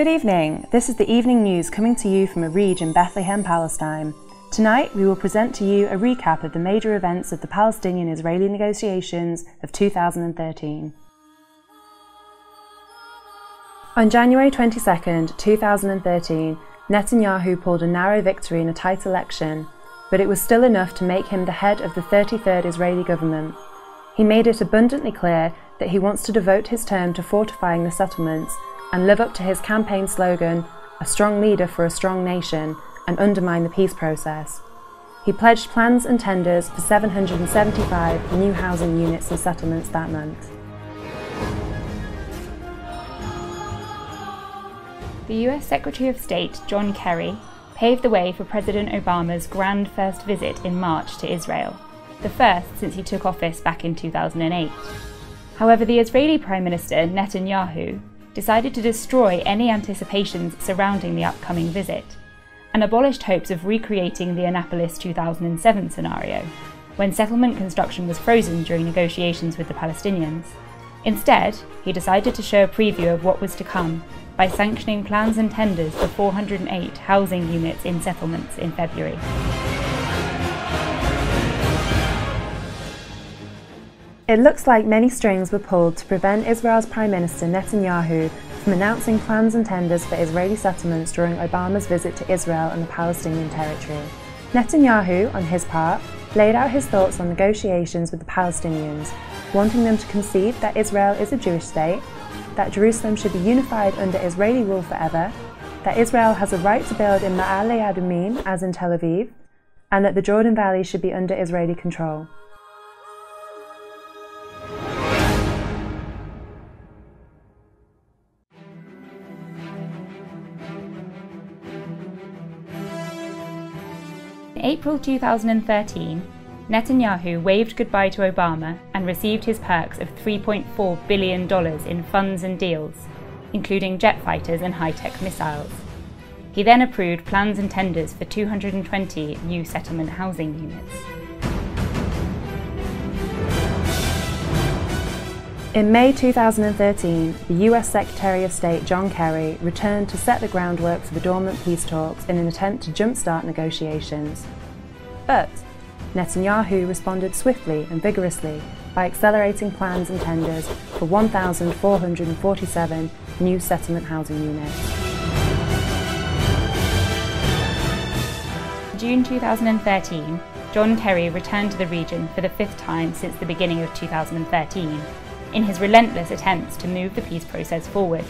Good evening, this is the evening news coming to you from a Reed in Bethlehem, Palestine. Tonight we will present to you a recap of the major events of the Palestinian-Israeli negotiations of 2013. On January 22, 2013, Netanyahu pulled a narrow victory in a tight election, but it was still enough to make him the head of the 33rd Israeli government. He made it abundantly clear that he wants to devote his term to fortifying the settlements and live up to his campaign slogan, "A strong leader for a strong nation," and undermine the peace process. He pledged plans and tenders for 775 new housing units and settlements that month. The US Secretary of State, John Kerry, paved the way for President Obama's grand first visit in March to Israel, the first since he took office back in 2008. However, the Israeli Prime Minister, Netenyahu, decided to destroy any anticipations surrounding the upcoming visit, and abolished hopes of recreating the Annapolis 2007 scenario, when settlement construction was frozen during negotiations with the Palestinians. Instead, he decided to show a preview of what was to come by sanctioning plans and tenders for 408 housing units in settlements in February. It looks like many strings were pulled to prevent Israel's Prime Minister Netanyahu from announcing plans and tenders for Israeli settlements during Obama's visit to Israel and the Palestinian territory. Netanyahu, on his part, laid out his thoughts on negotiations with the Palestinians, wanting them to concede that Israel is a Jewish state, that Jerusalem should be unified under Israeli rule forever, that Israel has a right to build in Ma'ale Adumim, as in Tel Aviv, and that the Jordan Valley should be under Israeli control. In April 2013, Netanyahu waved goodbye to Obama and received his perks of $3.4 billion in funds and deals, including jet fighters and high-tech missiles. He then approved plans and tenders for 220 new settlement housing units. In May 2013, the US Secretary of State John Kerry returned to set the groundwork for the dormant peace talks in an attempt to jumpstart negotiations. But Netanyahu responded swiftly and vigorously by accelerating plans and tenders for 1,447 new settlement housing units. In June 2013, John Kerry returned to the region for the fifth time since the beginning of 2013, in his relentless attempts to move the peace process forward.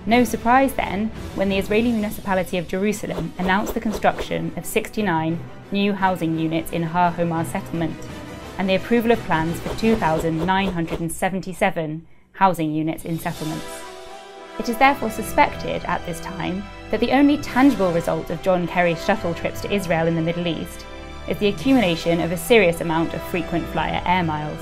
No surprise then, when the Israeli municipality of Jerusalem announced the construction of 69 new housing units in Har Homar settlement, and the approval of plans for 2,977 housing units in settlements. It is therefore suspected at this time that the only tangible result of John Kerry's shuttle trips to Israel in the Middle East is the accumulation of a serious amount of frequent flyer air miles.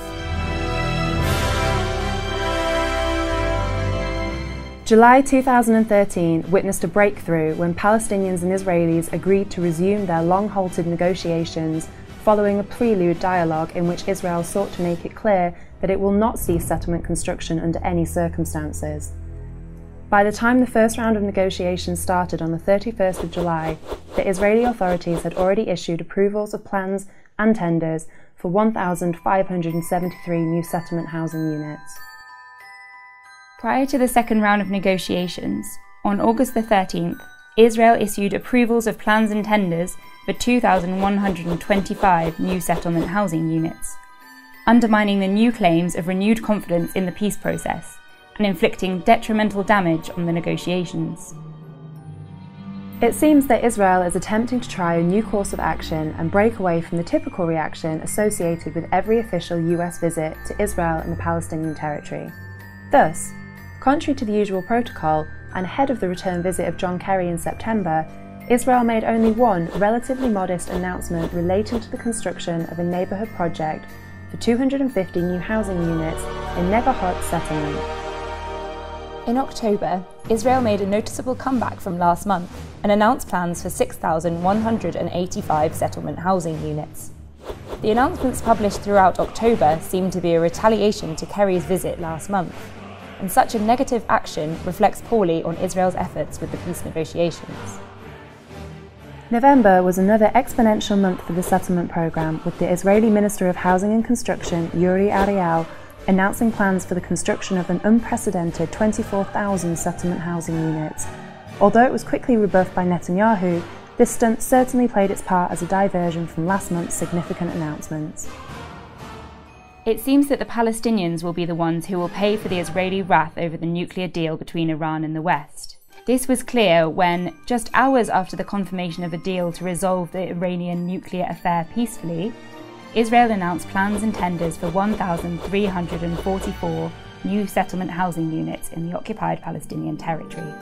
July 2013 witnessed a breakthrough when Palestinians and Israelis agreed to resume their long-halted negotiations following a prelude dialogue in which Israel sought to make it clear that it will not cease settlement construction under any circumstances. By the time the first round of negotiations started on the 31st of July, the Israeli authorities had already issued approvals of plans and tenders for 1,573 new settlement housing units. Prior to the second round of negotiations, on August the 13th, Israel issued approvals of plans and tenders for 2,125 new settlement housing units, undermining the new claims of renewed confidence in the peace process and inflicting detrimental damage on the negotiations. It seems that Israel is attempting to try a new course of action and break away from the typical reaction associated with every official US visit to Israel and the Palestinian territory. Thus, contrary to the usual protocol, and ahead of the return visit of John Kerry in September, Israel made only one relatively modest announcement relating to the construction of a neighbourhood project for 250 new housing units in Netenyaho settlement. In October, Israel made a noticeable comeback from last month and announced plans for 6,185 settlement housing units. The announcements published throughout October seemed to be a retaliation to Kerry's visit last month. and such a negative action reflects poorly on Israel's efforts with the peace negotiations. November was another exponential month for the settlement programme, with the Israeli Minister of Housing and Construction, Uri Ariel, announcing plans for the construction of an unprecedented 24,000 settlement housing units. Although it was quickly rebuffed by Netanyahu, this stunt certainly played its part as a diversion from last month's significant announcements. It seems that the Palestinians will be the ones who will pay for the Israeli wrath over the nuclear deal between Iran and the West. This was clear when, just hours after the confirmation of a deal to resolve the Iranian nuclear affair peacefully, Israel announced plans and tenders for 1,344 new settlement housing units in the occupied Palestinian territory.